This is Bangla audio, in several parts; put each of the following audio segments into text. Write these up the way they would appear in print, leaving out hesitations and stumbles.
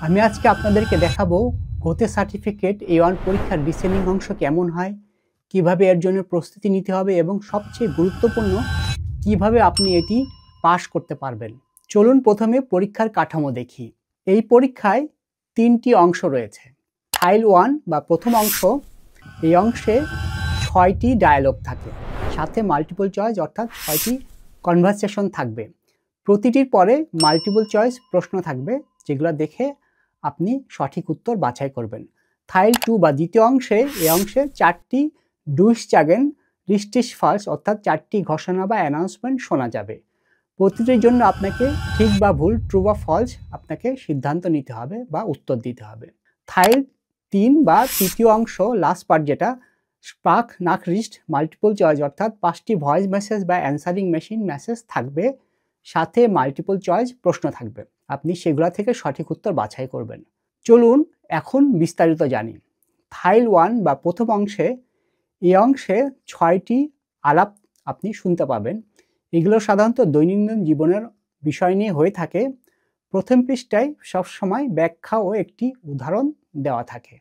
আমি আজকে আপনাদেরকে দেখাবো গোতে সার্টিফিকেট A1 পরীক্ষার লিসেনিং অংশ কেমন হয়, কিভাবে এর জন্য প্রস্তুতি নিতে হবে এবং সবচেয়ে গুরুত্বপূর্ণ কিভাবে আপনি এটি পাস করতে পারবেন। চলুন প্রথমে পরীক্ষার কাঠামো দেখি। এই পরীক্ষায় 3টি অংশ রয়েছে। ফাইল 1 বা প্রথম অংশ, এই অংশে 6টি ডায়ালগ থাকে, সাথে মাল্টিপল চয়েস অর্থাৎ 6টি কনভারসেশন থাকবে। প্রতিটির পরে মাল্টিপল চয়েস প্রশ্ন থাকবে, যেগুলো দেখে আপনি সঠিক উত্তর বাছাই করবেন। ফাইল 2 বা দ্বিতীয় অংশে, এই অংশে 4টি ডুইসচাগেন রিস্টিশ ফালস অর্থাৎ 4টি ঘোষণা বা অ্যানাউন্সমেন্ট শোনা যাবে। প্রতিটির জন্য আপনাকে ঠিক বা ভুল, ট্রু বা ফলস আপনাকে সিদ্ধান্ত নিতে হবে বা উত্তর দিতে হবে। ফাইল 3 বা তৃতীয় অংশ, লাস্ট পার্ট, যেটা স্পার্ক নাকরিস্ট মাল্টিপল চয়েস অর্থাৎ 5টি ভয়েস মেসেজ বা অ্যান্সারিং মেশিন মেসেজ থাকবে, সাথে মাল্টিপল চয়েস প্রশ্ন থাকবে। আপনি সেগুলো থেকে সঠিক উত্তর বাছাই করবেন। চলুন এখন বিস্তারিত জানি। ফাইল 1 বা প্রথম অংশে, এই অংশে 6টি আলাপ আপনি শুনতে পাবেন। এগুলো সাধারণত দৈনন্দিন জীবনের বিষয় নিয়ে হয়ে থাকে। প্রথম পৃষ্ঠায় সবসময় ব্যাখ্যা ও একটি উদাহরণ দেওয়া থাকে।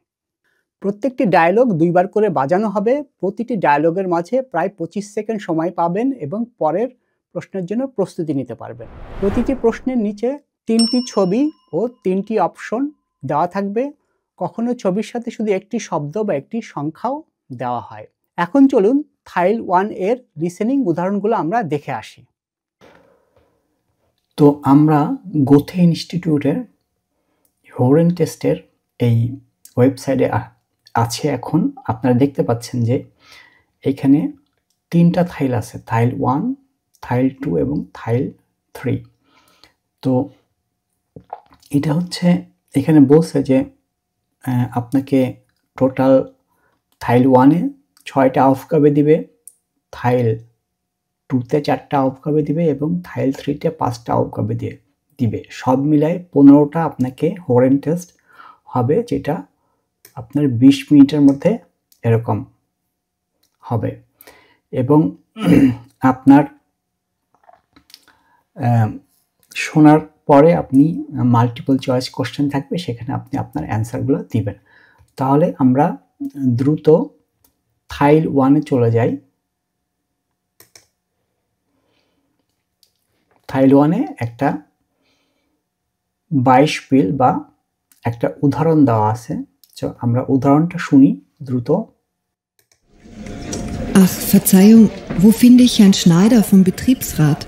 প্রত্যেকটি ডায়ালগ 2বার করে বাজানো হবে। প্রতিটি ডায়ালগের মাঝে প্রায় 25 সেকেন্ড সময় পাবেন এবং পরের প্রশ্নের জন্য প্রস্তুতি নিতে পারবেন। প্রতিটি প্রশ্নের নিচে 3টি ছবি ও 3টি অপশন দেওয়া থাকবে। কখনো ছবির সাথে শুধু একটি শব্দ বা একটি সংখ্যাও দেওয়া হয়। এখন চলুন ফাইল 1 এর লিসেনিং উদাহরণগুলো আমরা দেখে আসি। তো আমরা গোথে ইনস্টিটিউটের হোরেন টেস্টের এই ওয়েবসাইটে আছে। এখন আপনারা দেখতে পাচ্ছেন যে এখানে 3টা ফাইল আছে, ফাইল 1, ফাইল 2 এবং ফাইল 3। তো এটা হচ্ছে, এখানে বলছে যে আপনাকে টোটাল ফাইল 1-এ 6টা aufgabe দিবে, ফাইল 2-তে 4টা aufgabe দিবে এবং ফাইল 3-তে 5টা aufgabe দিবে। সব মিলায় 15টা আপনাকে হোরেন টেস্ট হবে, যেটা আপনার 20 মিনিটের মধ্যে এরকম হবে। এবং আপনার শোনার পরে আপনি মাল্টিপল চয়েস কোশ্চেন থাকবে, সেখানে আপনি আপনার অ্যান্সারগুলো দিবেন। তাহলে আমরা দ্রুত ফাইল 1-এ চলে যাই। ফাইল 1-এ একটা বাইশপিল বা একটা উদাহরণ দেওয়া আছে। তো আমরা উদাহরণটা শুনি দ্রুত। Ach, Verzeihung, wo finde ich Herrn Schneider vom Betriebsrat?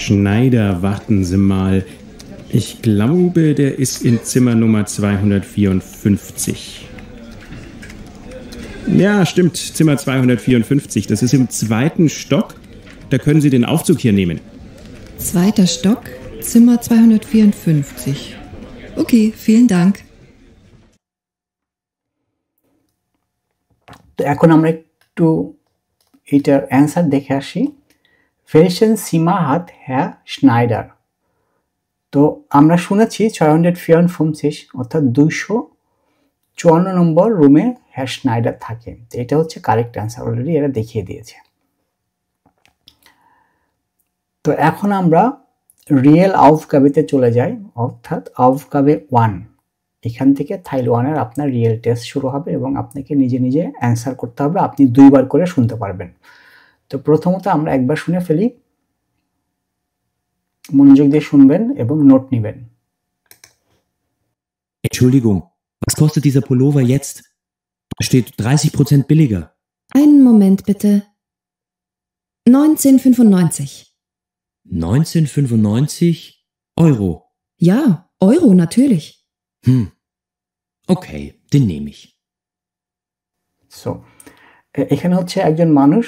Schneider, warten Sie mal. Ich glaube, der ist in Zimmer Nummer 254. Ja, stimmt, Zimmer 254. Das ist im 2. Stock. Da können Sie den Aufzug hier nehmen. 2. Stock, Zimmer 254. Okay, vielen Dank. তো এখন আমরা একটু এটার অ্যান্সার দেখে আসি। Welchen Zimmer hat Herr Schneider? তো আমরা শুনেছি 654 অর্থাৎ 254 নম্বর রুমে হ্যার স্নাইডার থাকে। তো এটা হচ্ছে কারেক্ট অ্যান্সার, অলরেডি এরা দেখিয়ে দিয়েছে। তো এখন আমরা রিয়েল aufgabe-তে চলে যাই, অর্থাৎ aufgabe 1। এখান থেকে ফাইল 1-এর আপনার রিয়েল টেস্ট শুরু হবে এবং আপনাকে নিজে নিজে অ্যান্সার করতে হবে। আপনি 2বার করে শুনতে পারবেন। তো প্রথমত আমরা একবার শুনে ফেলি, মনোযোগ দিয়ে শুনবেন এবং নোট নেবেন। Entschuldigung, was kostet dieser Pullover jetzt? Da steht 30% billiger. Einen Moment bitte. 19,95. 19,95 Euro. Ja, Euro natürlich. Okay, den nehme ich. So এখানে হচ্ছে একজন মানুষ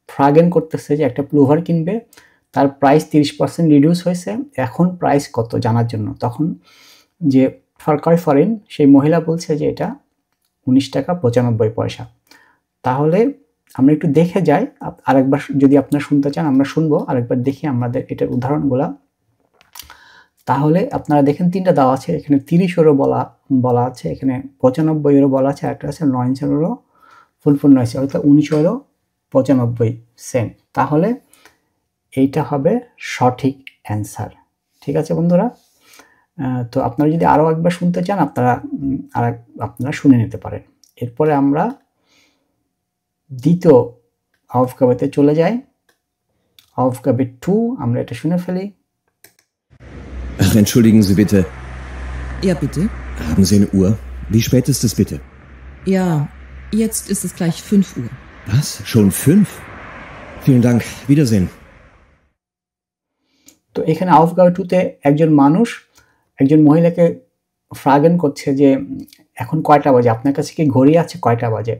ফ্রাগেন করতেছে যে একটা প্লোভার কিনবে, তার প্রাইস 30% রিডিউস হয়েছে, এখন প্রাইস কত জানার জন্য। তখন যে ফরেন সেই মহিলা বলছে যে এটা 19 টাকা 95 পয়সা। তাহলে আমরা একটু দেখে যাই, আরেকবার যদি আপনারা শুনতে চান আমরা শুনবো, আরেকবার দেখি আমাদের এটার উদাহরণগুলা। তাহলে আপনারা দেখেন 3টা দেওয়া আছে, এখানে 30 ইউরো বলা আছে, এখানে 95 ইউরো বলা আছে, একটা আছে 9 ইউরো ফুলফুল 9 অর্থাৎ 19 ইউরো 95 সেন্ট। তাহলে এইটা হবে সঠিক অ্যান্সার। ঠিক আছে বন্ধুরা, তো আপনারা যদি আরও একবার শুনতে চান আপনারা শুনে নিতে পারেন। এরপরে আমরা দ্বিতীয় Aufgabe-তে চলে যাই। Aufgabe 2 আমরা এটা শুনে ফেলি। Ach, entschuldigen Sie bitte. Ja, bitte. Haben Sie eine Uhr? Wie spät ist es bitte? Ja, jetzt ist es gleich 5 Uhr. Was? Schon 5? Vielen Dank. Wiedersehen. তো এখানে Aufgabe 2-তে একজন মানুষ একজন মহিলাকে ফ্রাগেন করছে যে এখন কয়টা বাজে, আপনার কাছে কি ঘড়ি আছে, কয়টা বাজে?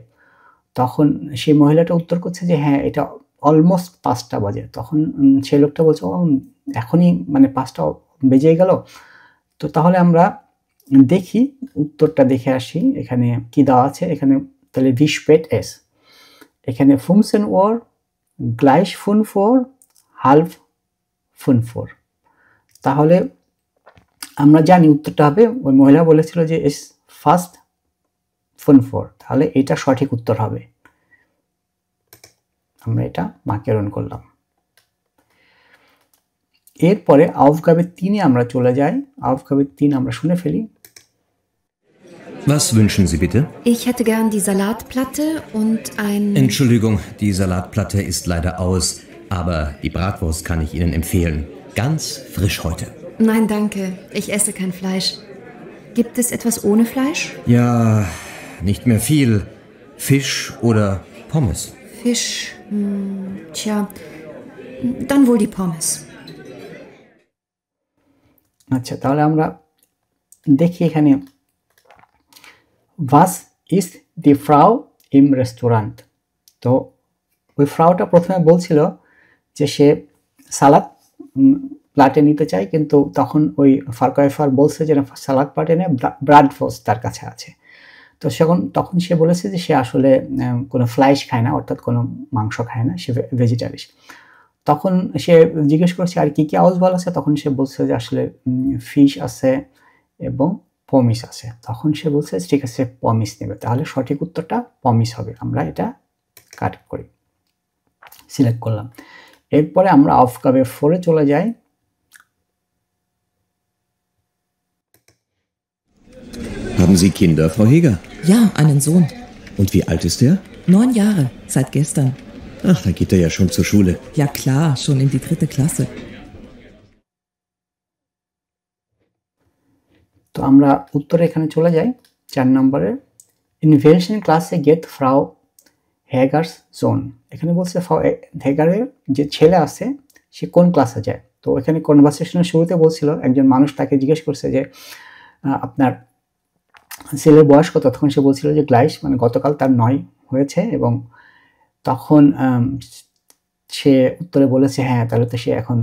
তখন সেই মহিলাটা উত্তর করছে যে হ্যাঁ, এটা অলমোস্ট 5টা বাজে। তখন সেই লোকটা বলছে এখনই মানে 5টা বেজেই গেল। তো তাহলে আমরা দেখি, উত্তরটা দেখে আসি এখানে কি দেওয়া আছে। এখানে তাহলে wie spät es, এখানে 15 Uhr, gleich 5 Uhr, halb 5 Uhr। তাহলে আমরা জানি উত্তরটা হবে, ওই মহিলা বলেছিল যে is fast 5 Uhr, তাহলে এটা সঠিক উত্তর হবে। আমরা এটা মার্কিং করলাম। এরপরে Aufgabe 3-এ আমরা চলে যাই। Aufgabe 3 আমরা শুনে ফেলি। Was wünschen Sie bitte? Ich hätte gern die Salatplatte und ein... Entschuldigung, die Salatplatte ist leider aus, aber die Bratwurst kann ich Ihnen empfehlen. Ganz frisch heute. Nein, danke. Ich esse kein Fleisch. Gibt es etwas ohne Fleisch? Ja, nicht mehr viel. Fisch oder Pommes? Fisch. Tja, dann wohl die Pommes. আচ্ছা, তাহলে আমরা দেখি এখানে was ist die Frau im Restaurant। তো ওই ফ্রাউটা প্রথমে বলছিল যে সে সালাদ প্লাটে নিতে চায়, কিন্তু তখন ওই ফারকাইফার বলছে যে সালাদ প্লাটে নিয়ে ব্রাডফোস্ট তার কাছে আছে। তো তখন সে বলেছে যে সে আসলে কোনো ফ্লাইশ খায় না, অর্থাৎ কোনো মাংস খায় না, সে ভেজিটারিস। তখন সে জিজ্ঞেস করছে আর কি কি আউসবাল আছে, তখন সে বলছে যে আসলে ফিশ আছে এবং পমিস আছে। তখন সে বলছে ঠিক আছে, পমিস নেবে। তাহলে সঠিক উত্তরটা পমিস হবে। আমরা এটা কাট করি, সিলেক্ট করলাম। এরপরে আমরা Aufgabe 4-এ চলে যাই। Haben Sie Kinder, Frau Heger? Ja, einen Sohn. Und wie alt ist er? 9 Jahre, seit gestern. Ach, da geht er ja schon zur Schule. Ja klar, schon in die 3. Klasse. তো আমরা উত্তরে এখানে চলে যাই 4 নম্বরে। In welchen Klasse geht Frau Hegers Sohn? এখানে বলছে ফ্রাউ হেগারের যে ছেলে আছে সে কোন ক্লাসে যায়। তো এখানে কনভারসেশনের শুরুতে বলছিল, একজন মানুষ তাকে জিজ্ঞেস করছে যে আপনার ছেলের বয়স কত, তখন সে বলছিল যে গ্লাইশ, মানে গতকাল তার 9 হয়েছে। এবং তখন সে উত্তরে বলেছে হ্যাঁ, তাহলে তো সে এখন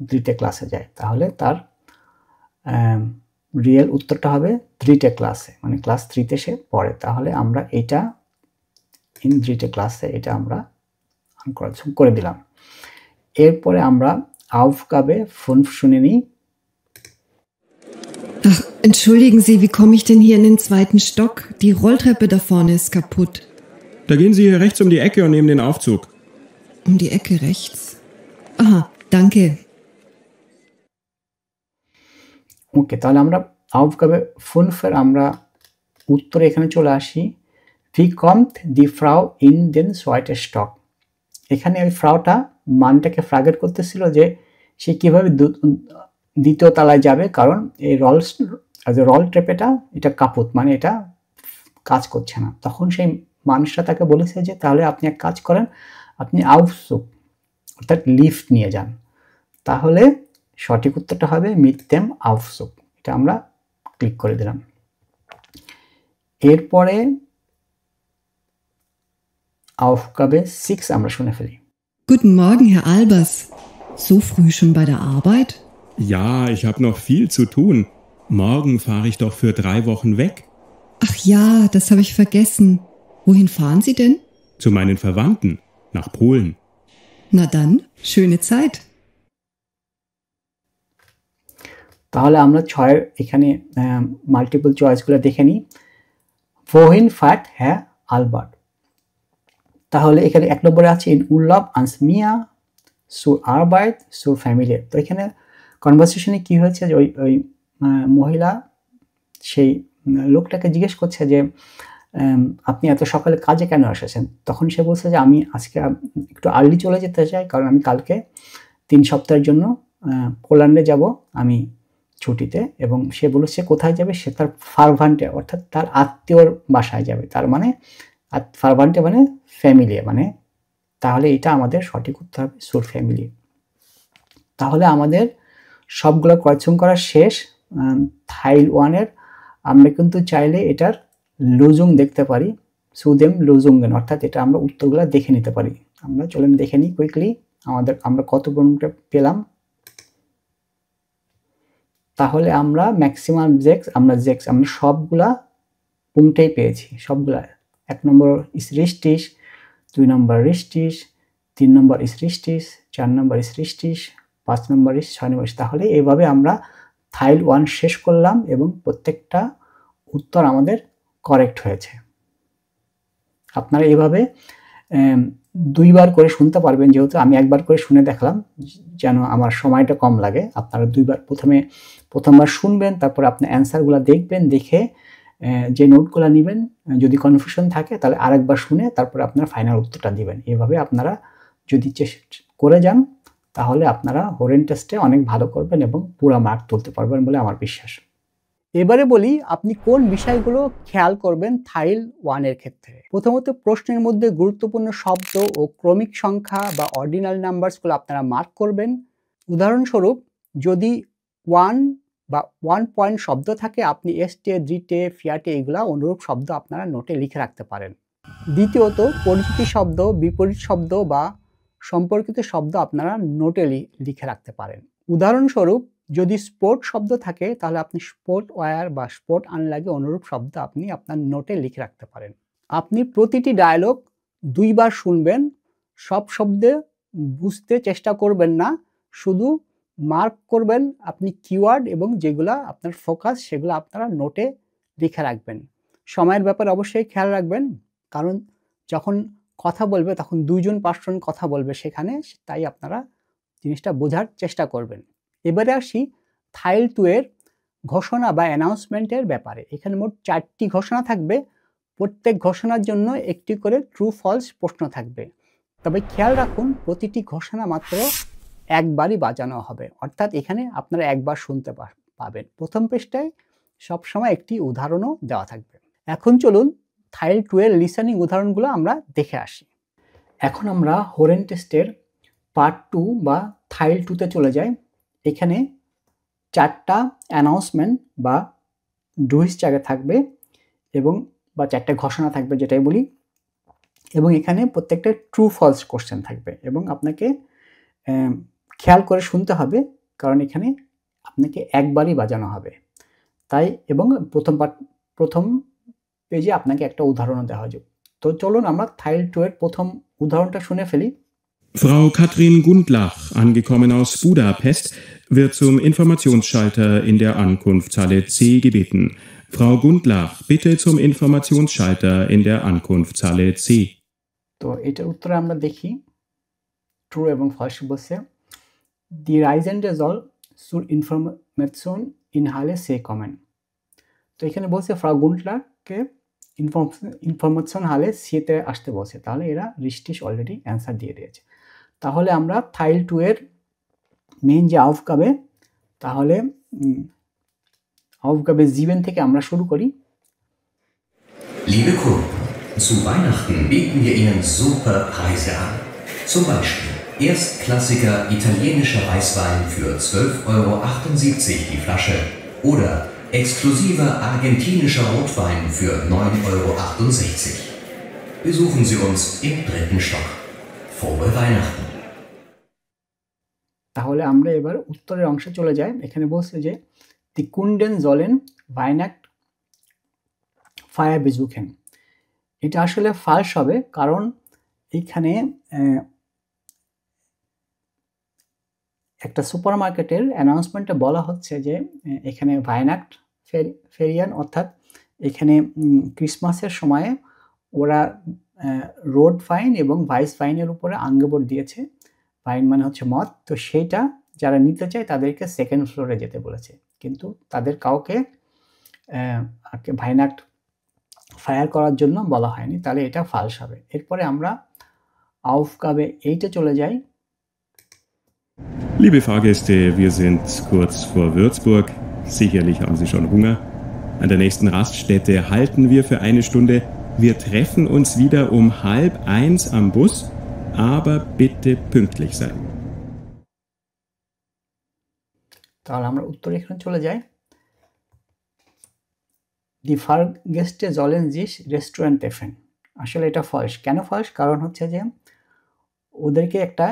3টে ক্লাসে যায়। তাহলে তার রিয়েল উত্তরটা হবে 3টে ক্লাসে, মানে ক্লাস 3তে সে পড়ে। তাহলে আমরা এটা ইন 3টে ক্লাসে এটা আমরা করে দিলাম। এরপরে আমরা Aufgabe 5 শুনে নিই। Ach, entschuldigen Sie, wie komme ich denn hier in den 2. Stock? Die Rolltreppe da vorne ist kaputt. Da gehen Sie hier rechts um die Ecke und nehmen den Aufzug. Um die Ecke rechts. Aha, danke. ওকে, তাহলে আমরা Aufgabe 5-এর আমরা উত্তরে এখানে চলে আসি। Wie kommt die Frau in den 2. Stock? এখানে ওই ফ্রাউটা মানটাকে ফ্রাগেট করতেছিল যে সে কিভাবে 2য় তলায় যাবে, কারণ এই রল ট্রেপেটা এটা কাপুত, মানে এটা কাজ করছে না। তখন সেই মানুষটা তাকে বলেছে যে তাহলে আপনি এক কাজ করেন, আপনি আউফসুক অর্থাৎ লিফট নিয়ে যান। তাহলে সঠিক উত্তরটা হবে mit dem Aufzug। এটা আমরা ক্লিক করে দিলাম। এরপরে Aufgabe 6 আমরা শুনে ফেলি। Guten Morgen, Herr Albers. So früh schon bei der Arbeit? Ja, ich habe noch viel zu tun. Morgen fahre ich doch für 3 Wochen weg. Ach ja, das habe ich vergessen. Wohin fahren Sie denn? Zu meinen Verwandten. Nach Polen. Na dann, schöne Zeit. তাহলে আমরা 6-এর এখানে মাল্টিপল চয়েসগুলো দেখে নিই। Wohin fährt Herr Albert? তাহলে এখানে 1 নম্বরে আছে in Urlaub ans Meer, zur Arbeit, zur Familie। তো এখানে কনভারসেশনে কি হয়েছে যে ওই মহিলা সেই লোকটাকে জিজ্ঞেস করছে যে আপনি এত সকালে কাজে কেন এসেছেন? তখন সে বলছে যে আমি আজকে একটু আর্লি চলে যেতে চাই, কারণ আমি কালকে 3 সপ্তাহের জন্য পোল্যান্ডে যাব আমি ছুটিতে। এবং সে বলেছে কোথায় যাবে, সে তার ফারভান্টে অর্থাৎ তার আত্মীয়র বাসায় যাবে। তার মানে ফারভান্টে মানে ফ্যামিলি, মানে তাহলে এটা আমাদের সঠিক উত্তর হবে সুর ফ্যামিলি। তাহলে আমাদের সবগুলো কোয়েশ্চন করা শেষ। থাইল 1-এর আমরা কিন্তু চাইলে এটার লুজুং দেখতে পারি, সুদেম লুজুঙ্গেন, অর্থাৎ এটা আমরা উত্তরগুলো দেখে নিতে পারি। আমরা চলেন দেখে নিই কুইকলি আমরা কত পর্যন্ত পেলাম। তাহলে আমরা ম্যাক্সিমাম আমরা সবগুলা পুংটেই পেয়েছি, সবগুলা। 1 নম্বর ইস রিস্টিস, 2 নম্বর রিস্টিস, 3 নম্বর ইস রিস্টিস, 4 নম্বর ইস রিস্টিস, 5 নম্বর ইস, 6 নম্বর ইস। তাহলে এইভাবে আমরা থাইল 1 শেষ করলাম এবং প্রত্যেকটা উত্তর আমাদের কারেক্ট হয়েছে। আপনারা এইভাবে 2 বার করে শুনতে পারবেন, যেহেতু আমি 1 বার করে শুনে দেখলাম যেন আমার সময়টা কম লাগে। আপনারা 2 বার প্রথমবার শুনবেন, তারপর আপনার অ্যান্সারগুলো দেখবেন, দেখে যে নোটগুলো নেবেন, যদি কনফিউশন থাকে তাহলে আরেকবার শুনে তারপর আপনারা ফাইনাল উত্তরটা দিবেন। এভাবে আপনারা যদি করে যান তাহলে আপনারা হোরেন টেস্টে অনেক ভালো করবেন এবং পুরো মার্ক তুলতে পারবেন বলে আমার বিশ্বাস। এবারে বলি আপনি কোন বিষয়গুলো খেয়াল করবেন থাইল 1-এর ক্ষেত্রে। প্রথমত প্রশ্নের মধ্যে গুরুত্বপূর্ণ শব্দ ও ক্রমিক সংখ্যা বা অর্ডিনাল নাম্বারসগুলো আপনারা মার্ক করবেন। উদাহরণস্বরূপ যদি 1 বা 1 পয়েন্ট শব্দ থাকে, আপনি এস্টে, দ্রিটে, ফিয়াটে এগুলা অনুরূপ শব্দ আপনারা নোটে লিখে রাখতে পারেন। দ্বিতীয়ত পরিচিতি শব্দ, বিপরীত শব্দ বা সম্পর্কিত শব্দ আপনারা নোটে লিখে রাখতে পারেন। উদাহরণস্বরূপ যদি স্পোর্ট শব্দ থাকে তাহলে আপনি স্পোর্ট ওয়্যার বা স্পোর্ট আনলাগে অনুরূপ শব্দ আপনি আপনার নোটে লিখে রাখতে পারেন। আপনি প্রতিটি ডায়লগ 2 বার শুনবেন, সব শব্দে বুঝতে চেষ্টা করবেন না, শুধু মার্ক করবেন আপনি কিওয়ার্ড এবং যেগুলা আপনার ফোকাস সেগুলো আপনারা নোটে লিখে রাখবেন। সময়ের ব্যাপারে অবশ্যই খেয়াল রাখবেন, কারণ যখন কথা বলবে তখন 2 জন পার্সন কথা বলবে সেখানে, তাই আপনারা জিনিসটা বোঝার চেষ্টা করবেন। এবারে আসি থাইল 2-এর ঘোষণা বা অ্যানাউন্সমেন্টের ব্যাপারে। এখানে মোট 4টি ঘোষণা থাকবে, প্রত্যেক ঘোষণার জন্য একটি করে ট্রু ফলস প্রশ্ন থাকবে। তবে খেয়াল রাখুন প্রতিটি ঘোষণা মাত্র একবারই বাজানো হবে, অর্থাৎ এখানে আপনারা একবার শুনতে পাবেন। প্রথম পৃষ্ঠায় সবসময় একটি উদাহরণও দেওয়া থাকবে। এখন চলুন থাইল 2-এর লিসেনিং উদাহরণগুলো আমরা দেখে আসি। এখন আমরা হোরেন টেস্টের পার্ট 2 বা থাইল 2-তে চলে যাই। এখানে 4টা অ্যানাউন্সমেন্ট বা ডুইস জায়গা থাকবে এবং বা 4টা ঘোষণা থাকবে যেটাই বলি, এবং এখানে প্রত্যেকটা ট্রু ফলস কোশ্চেন থাকবে এবং আপনাকে খেয়াল করে শুনতে হবে, কারণ এখানে আপনাকে একবারই বাজানো হবে তাই। এবং প্রথম পেজে আপনাকে একটা উদাহরণ দেওয়া হবে। তো চলুন আমরা থাইল 2-এর প্রথম উদাহরণটা শুনে ফেলি। Frau Katrin Gundlach, angekommen aus Budapest, wird zum Informationsschalter in der Ankunftshalle C gebeten. Frau Gundlach, bitte zum Informationsschalter in der Ankunftshalle C. তো এটার উত্তরে আমরা দেখি ট্রু এবং ফলস বলছে। Die Reisende soll zur Information in Halle C kommen. তো এখানে বলছে ফ্রাউ গুন্ডলারকে ইনফরমেশন হালে সিতে আসতে বলছে, তাহলে এরা রিস্টিস অলরেডি অ্যান্সার দিয়ে দিয়েছে। তাহলে আমরা থাইল 2-এর মেইন যে আউফগাবে, তাহলে আউফগাবে 7 থেকে আমরা শুরু করি। Liebe Kunden, zu Weihnachten bieten wir Ihnen super Preise an. Zum Beispiel erstklassiger italienischer Weißwein für 12,78 € die Flasche oder exklusiver argentinischer Rotwein für 9,68 €. Besuchen Sie uns im 3. Stock. Frohe Weihnachten! তাহলে আমরা এবার উত্তরের অংশে চলে যাই। এখানে বলছে যে দি কুন্ডেন জলেন ভাইনাক্ট ফায়ার বেজুকেন। এটা আসলে ফালস হবে, কারণ এইখানে একটা সুপারমার্কেটের অ্যানাউন্সমেন্টে বলা হচ্ছে যে এখানে ভাইনাক্ট ফেরিয়ান, অর্থাৎ এখানে ক্রিসমাসের সময়ে ওরা রোড ফাইন এবং ভাইস ফাইনের উপরে আঙ্গেবোর্ড দিয়েছে। ফাইন মানে হচ্ছে মদ, তো সেইটা যারা নিতে চায় তাদেরকে 2nd ফ্লোরে যেতে বলেছে। কিন্তু তাদের কাউকে ভাইনাক্ট ফায়ার করার জন্য বলা হয়নি, তাহলে এটা ফালস হবে। এরপরে আমরা Aufgabe 8-এ চলে যাই। Liebe Fahrgäste, wir sind kurz vor Würzburg. Sicherlich haben Sie schon Hunger. An der nächsten Raststätte halten wir für eine Stunde. Wir treffen uns wieder um 12:30 am Bus, aber bitte pünktlich sein. তাহলে আমরা উত্তরে এখানে চলে যাই। Die Fahrgäste sollen sich Restaurant treffen। আসলে এটা ফলস। কেন ফলস? কারণ হচ্ছে যে ওদেরকে একটা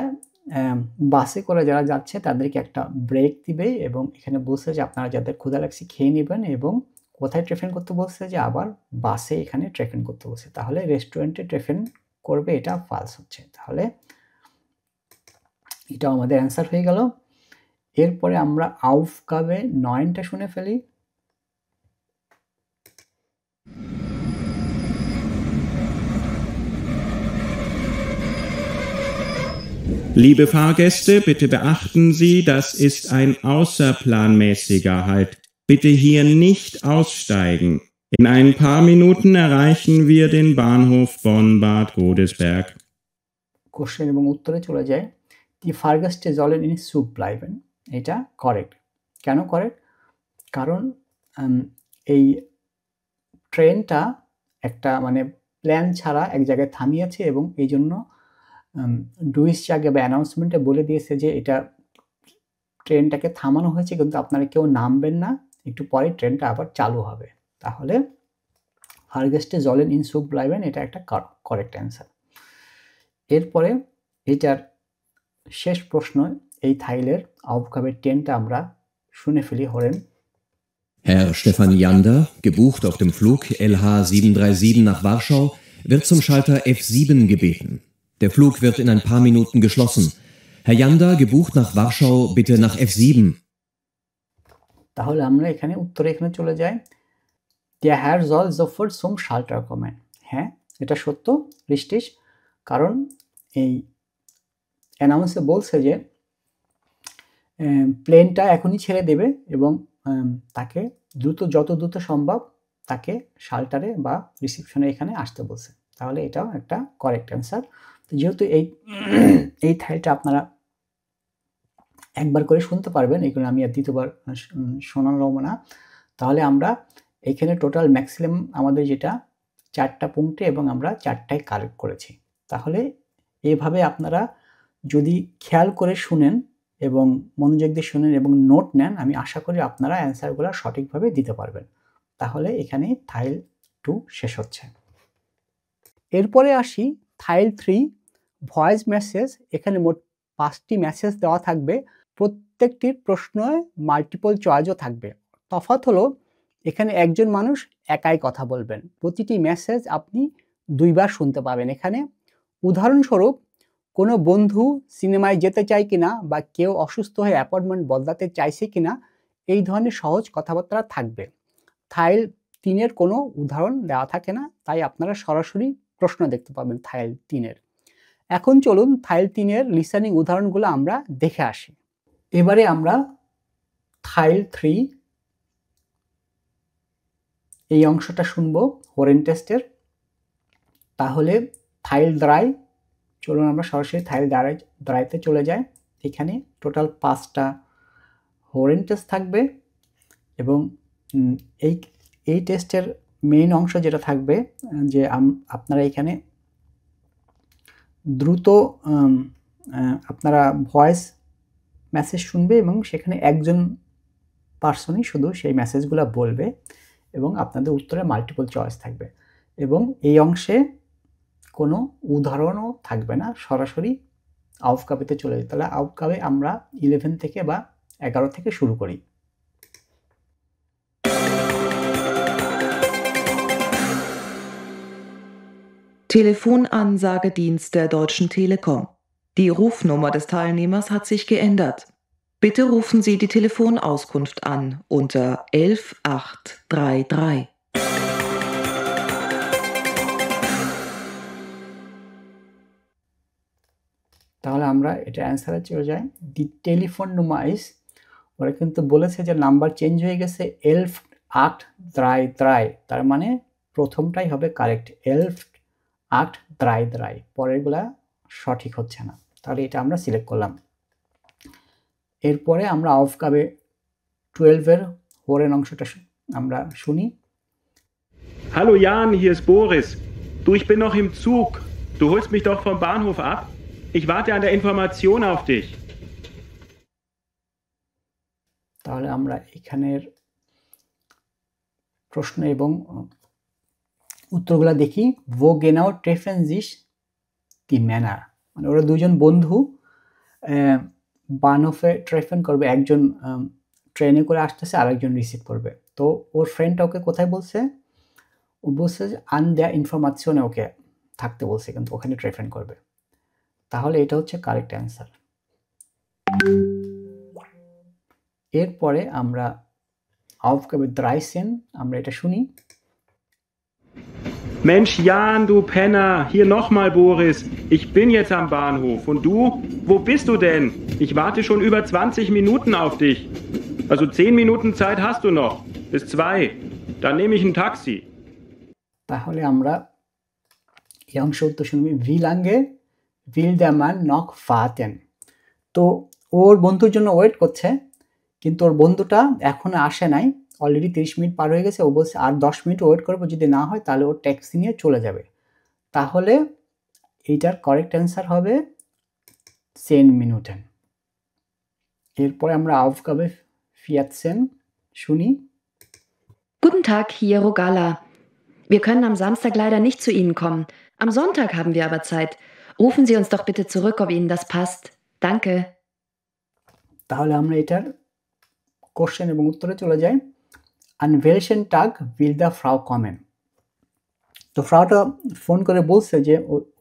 বাসে করে যারা যাচ্ছে তাদেরকে একটা ব্রেক দিবে এবং এখানে বলছে যে আপনারা যাদের ক্ষুধা লাগছে খেয়ে নেবেন, এবং কোথায় ট্রেফেন করতে বলছে? যে আবার বাসে এখানে ট্রেফেন করতে বলছে। তাহলে রেস্টুরেন্টে ট্রেফেন করবে, এটা ফালস হচ্ছে। তাহলে এটা আমাদের অ্যান্সার হয়ে গেল। এরপরে আমরা Aufgabe 9টা শুনে ফেলি। Liebe Fahrgäste, bitte beachten Sie, das ist ein außerplanmäßiger Halt. Bitte hier nicht aussteigen. In ein paar Minuten erreichen wir den Bahnhof Bonn-Bad Godesberg. Question এবং উত্তরে চলে যায়। Die Fahrgäste sollen in Zug bleiben। এটা কারেক্ট। কেন কারেক্ট? কারণ এই ট্রেনটা একটা মানে প্ল্যান ছাড়া এক জায়গায় থামিয়েছে এবং এই জন্য ডুইসচাগে বা অ্যানাউন্সমেন্টে বলে দিয়েছে যে এটা ট্রেনটাকে থামানো হয়েছে, কিন্তু আপনারা কেউ নামবেন না, একটু পরে ট্রেনটা আবার চালু হবে। তাহলে Fahrgäste sollen in Zug bleiben, এটা একটা কারেক্ট অ্যান্সার। এরপরে এটার শেষ প্রশ্ন, এই থাইলের Aufgabe 10টা আমরা শুনে ফেলি। হরেন Herr Stefan Jander, gebucht auf dem Flug LH737 nach Warschau, wird zum Schalter F7 gebeten. Der Flug wird in ein paar Minuten geschlossen. Herr Jander, gebucht nach Warschau, bitte nach F7. তাহলে আমরা এখানে উত্তরে এখানে চলে যাই। Der Herr soll sofort zum Schalter kommen। হ্যাঁ, এটা সত্য, richtig, কারণ এই অ্যানাউন্সে বলছে যে প্লেনটা এখনই ছেড়ে দেবে এবং তাকে যত দ্রুত সম্ভব তাকে শাল্টারে বা রিসিপশনে এখানে আসতে বলছে। তাহলে এটাও একটা কারেক্ট অ্যান্সার। যেহেতু এই থাইলটা আপনারা একবার করে শুনতে পারবেন, এগুলো আমি আর দ্বিতীয়বার শোনালাম না। তাহলে আমরা এখানে টোটাল ম্যাক্সিমাম আমাদের যেটা 4টা পয়েন্টে এবং আমরা 4টাই কারেক্ট করেছি। তাহলে এভাবে আপনারা যদি খেয়াল করে শুনেন এবং মনোযোগ দিয়ে শুনেন এবং নোট নেন, আমি আশা করি আপনারা অ্যান্সারগুলো সঠিকভাবে দিতে পারবেন। তাহলে এখানে থাইল 2 শেষ হচ্ছে। এরপরে আসি থাইল 3 ভয়েস মেসেজ। এখানে মোট 5টি মেসেজ দেওয়া থাকবে, প্রত্যেকটির প্রশ্নয় মাল্টিপল চয়েসও থাকবে। তফাৎ হলো এখানে একজন মানুষ একাই কথা বলবেন, প্রতিটি মেসেজ আপনি 2বার শুনতে পাবেন। এখানে উদাহরণস্বরূপ কোনো বন্ধু সিনেমায় যেতে চায় কিনা বা কেউ অসুস্থ হয়ে অ্যাপয়েন্টমেন্ট বদলাতে চাইছে কিনা, এই ধরনের সহজ কথাবার্তা থাকবে। থাইল 3-এর কোনো উদাহরণ দেওয়া থাকে না, তাই আপনারা সরাসরি প্রশ্ন দেখতে পাবেন থাইল 3-এর। এখন চলুন থাইল 3-এর লিসেনিং উদাহরণগুলো আমরা দেখে আসি। এবারে আমরা থাইল 3 এই অংশটা শুনবো হোরেন টেস্টের। তাহলে থাইল 3, চলুন আমরা সরাসরি থাইল 3তে চলে যাই। এখানে টোটাল 5টা হোরেন টেস্ট থাকবে এবং এই টেস্টের মেইন অংশ যেটা থাকবে যে আপনারা এখানে দ্রুত আপনারা ভয়েস মেসেজ শুনবে এবং সেখানে একজন পার্সনই শুধু সেই মেসেজগুলো বলবে এবং আপনাদের উত্তরে মাল্টিপল চয়েস থাকবে এবং এই অংশে কোনো উদাহরণও থাকবে না, সরাসরি আউফগাবেতে চলে যায়। তাহলে আউফগাবে আমরা 11 থেকে বা 11 থেকে শুরু করি। Telefonansagedienst der Deutschen Telekom. Die Rufnummer des Teilnehmers hat sich geändert. Bitte rufen Sie die Telefonauskunft an unter 11833. তাহলে আমরা এটা অ্যান্সারে চলে যাই। দি টেলিফোন নাম্বার ইজ পরে কিন্তু বলেছে যে নাম্বার চেঞ্জ হয়ে গেছে 11 8 3 3, তার মানে প্রথমটাই হবে কারেক্ট 11 8 3 3, পরেরগুলা সঠিক হচ্ছে না, তাহলে এটা আমরা সিলেক্ট করলাম। এরপরে আমরা Aufgabe 12 এর হোরেন অংশটা আমরা শুনি। Hallo Jan, hier ist Boris. Du, ich bin noch im Zug. Du holst mich doch vom Bahnhof ab? Ich warte an der Information auf dich. তাহলে আমরা এখানের প্রশ্ন এবং উত্তরগুলো দেখি। Wo genau treffen sich die Männer? মানে ওরা দুজন বন্ধু বানহফে ট্রেফেন করবে, একজন ট্রেনে করে আসতেছে আর একজন রিসিভ করবে। তো ওর ফ্রেন্ডটা ওকে কোথায় বলছে? ও বলছে যে আন দেয়া ইনফরমেশনে ওকে থাকতে বলছে, কিন্তু ওখানে ট্রেফেন করবে। তাহলে এটা হচ্ছে কারেক্ট অ্যান্সার। এরপরে আমরা Aufgabe 13 আমরা এটা শুনি। Mensch Jan, du Penner, hier nochmal Boris. Ich bin jetzt am Bahnhof. Und du? Wo bist du denn? Ich warte schon über 20 Minuten auf dich. Also 10 Minuten Zeit hast du noch. Bis 2. Dann nehme ich ein Taxi. তাহলে আমরা এই অংশ উত্তর শুনবি। Wie lange will der Mann noch warten? তো ওর বন্ধুর জন্য ওয়েট করছে, কিন্তু ওর বন্ধুটা এখনো আসে নাই, অলরেডি 30 মিনিট পার হয়ে গেছে। ও বলছে আর 10 মিনিট ওয়েট করবো, যদি না হয় তাহলে ও ট্যাক্সি নিয়ে চলে যাবে। তাহলে এইটার কারেক্ট অ্যান্সার হবে 10 Minuten। এরপরে আমরা Aufgabe 14 শুনি। Guten Tag, hier Rogala. Wir können am Samstag leider nicht zu Ihnen kommen. Am Sonntag haben wir aber Zeit. Rufen Sie uns doch bitte zurück, ob Ihnen das passt. Danke. তাহলে আমরা এটার কোশ্চেন এবং উত্তরে চলে যাই। An welchen Tag will der Frau kommen? তো ফ্রাউটা ফোন করে বলছে যে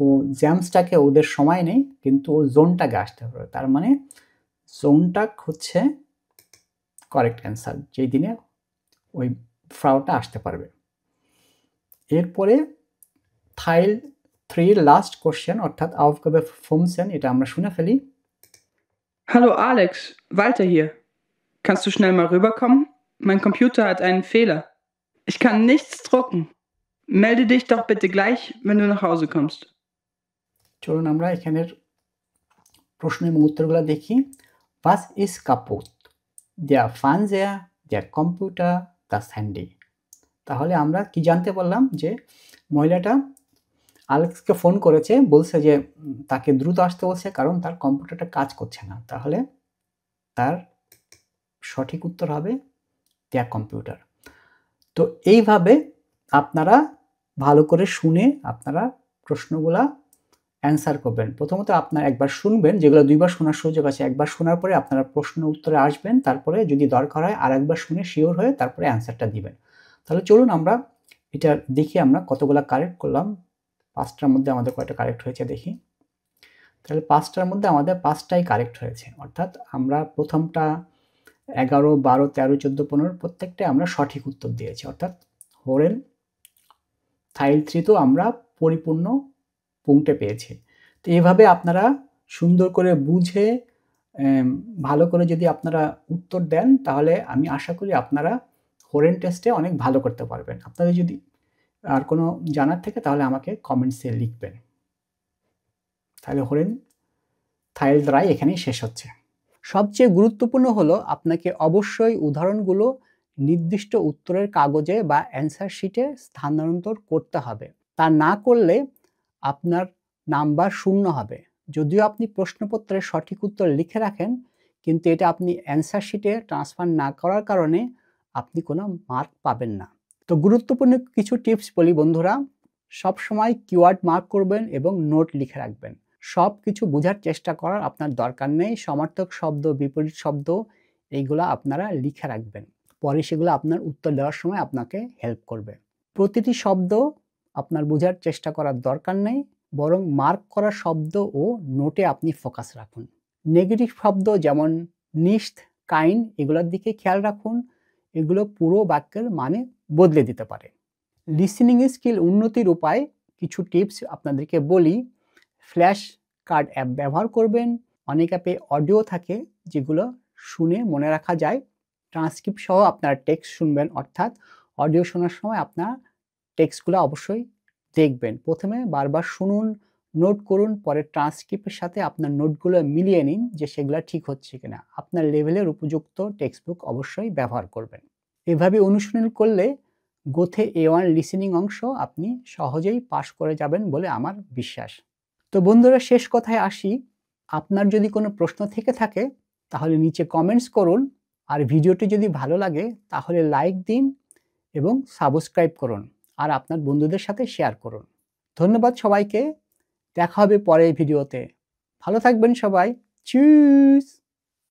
ও জ্যামসটাকে ওদের সময় নেই, কিন্তু ও জোনটাকে আসতে পারবে। তার মানে জোনটাক হচ্ছে কারেক্ট অ্যান্সার, যেই দিনে ওই ফ্রাউটা আসতে পারবে। এরপরে Teil 3 লাস্ট কোশ্চেন অর্থাৎ Aufgabe 15, এটা আমরা শুনে ফেলি। Hallo Alex, Walter hier. Kannst du schnell mal rüberkommen? Mein Computer hat einen Fehler. Ich kann nichts drucken. Melde dich doch bitte gleich, wenn du nach Hause kommst. চলুন আমরা এখানের প্রশ্ন এবং উত্তরগুলো দেখি। Was ist kaputt? Der Fernseher, der Computer, das Handy. তাহলে আমরা কি জানতে পারলাম যে মহিলাটা আলেক্সকে ফোন করেছে, বলছে যে তাকে দ্রুত আসতে বলছে কারণ তার কম্পিউটারটা কাজ করছে না। তাহলে তার সঠিক উত্তর হবে der Computer। তো এইভাবে আপনারা ভালো করে শুনে আপনারা প্রশ্নগুলা অ্যান্সার করবেন। প্রথমত আপনারা একবার শুনবেন, যেগুলো দুইবার শোনার সুযোগ আছে। একবার শোনার পরে আপনারা প্রশ্ন উত্তরে আসবেন, তারপরে যদি দরকার হয় আর একবার শুনে শিওর হয়ে তারপরে অ্যান্সারটা দিবেন। তাহলে চলুন আমরা এটা দেখি আমরা কতগুলা কারেক্ট করলাম। 5টার মধ্যে আমাদের কয়টা কারেক্ট হয়েছে দেখি। তাহলে 5টার মধ্যে আমাদের 5টাই কারেক্ট হয়েছে, অর্থাৎ আমরা প্রথমটা 11, 12, 13, 14, 15 প্রত্যেকটাই আমরা সঠিক উত্তর দিয়েছি, অর্থাৎ হোরেন Teil 3 তো আমরা পরিপূর্ণ পুংটে পেয়েছি। তো এইভাবে আপনারা সুন্দর করে বুঝে ভালো করে যদি আপনারা উত্তর দেন, তাহলে আমি আশা করি আপনারা হোরেন টেস্টে অনেক ভালো করতে পারবেন। আপনাদের যদি আর কোনো জানার থাকে তাহলে আমাকে কমেন্টসে লিখবেন। তাহলে হোরেন Teil 3 এখানেই শেষ হচ্ছে। সবচেয়ে গুরুত্বপূর্ণ হলো আপনাকে অবশ্যই উদাহরণগুলো নির্দিষ্ট উত্তরের কাগজে বা অ্যান্সার শিটে স্থানান্তর করতে হবে। তা না করলে আপনার নাম্বার 0 হবে। যদিও আপনি প্রশ্নপত্রের সঠিক উত্তর লিখে রাখেন, কিন্তু এটা আপনি অ্যান্সার শিটে ট্রান্সফার না করার কারণে আপনি কোনো মার্ক পাবেন না। তো গুরুত্বপূর্ণ কিছু টিপস বলি বন্ধুরা। সব সময় কিওয়ার্ড মার্ক করবেন এবং নোট লিখে রাখবেন। সব কিছু বোঝার চেষ্টা করার আপনার দরকার নেই। সমার্থক শব্দ, বিপরীত শব্দ এইগুলো আপনারা লিখে রাখবেন, পরে সেগুলো আপনার উত্তর দেওয়ার সময় আপনাকে হেল্প করবে। প্রতিটি শব্দ আপনার বোঝার চেষ্টা করার দরকার নেই, বরং মার্ক করা শব্দ ও নোটে আপনি ফোকাস রাখুন। নেগেটিভ শব্দ যেমন নিস্ট, কাইন এগুলোর দিকে খেয়াল রাখুন, এগুলো পুরো বাক্যের মানে বদলে দিতে পারে। লিসেনিং স্কিল উন্নতির উপায় কিছু টিপস আপনাদেরকে বলি। ফ্ল্যাশ কার্ড অ্যাপ ব্যবহার করবেন। অনেক অ্যাপে অডিও থাকে যেগুলো শুনে মনে রাখা যায়। ট্রান্সক্রিপ্ট সহ আপনারা টেক্সট শুনবেন, অর্থাৎ অডিও শোনার সময় আপনার টেক্সটগুলো অবশ্যই দেখবেন। প্রথমে বারবার শুনুন, নোট করুন, পরে ট্রান্সক্রিপ্টের সাথে আপনার নোটগুলো মিলিয়ে নিন যে সেগুলো ঠিক হচ্ছে কিনা। আপনার লেভেলের উপযুক্ত টেক্সট বুক অবশ্যই ব্যবহার করবেন। এভাবে অনুশীলন করলে গোথে A1 লিসেনিং অংশ আপনি সহজেই পাস করে যাবেন বলে আমার বিশ্বাস। তো বন্ধুরা, শেষ কথায় আসি। আপনার যদি কোনো প্রশ্ন থেকে থাকে তাহলে নিচে কমেন্টস করুন, আর ভিডিওটি যদি ভালো লাগে তাহলে লাইক দিন এবং সাবস্ক্রাইব করুন, আর আপনার বন্ধুদের সাথে শেয়ার করুন। ধন্যবাদ সবাইকে, দেখা হবে পরের ভিডিওতে। ভালো থাকবেন সবাই। চিউস।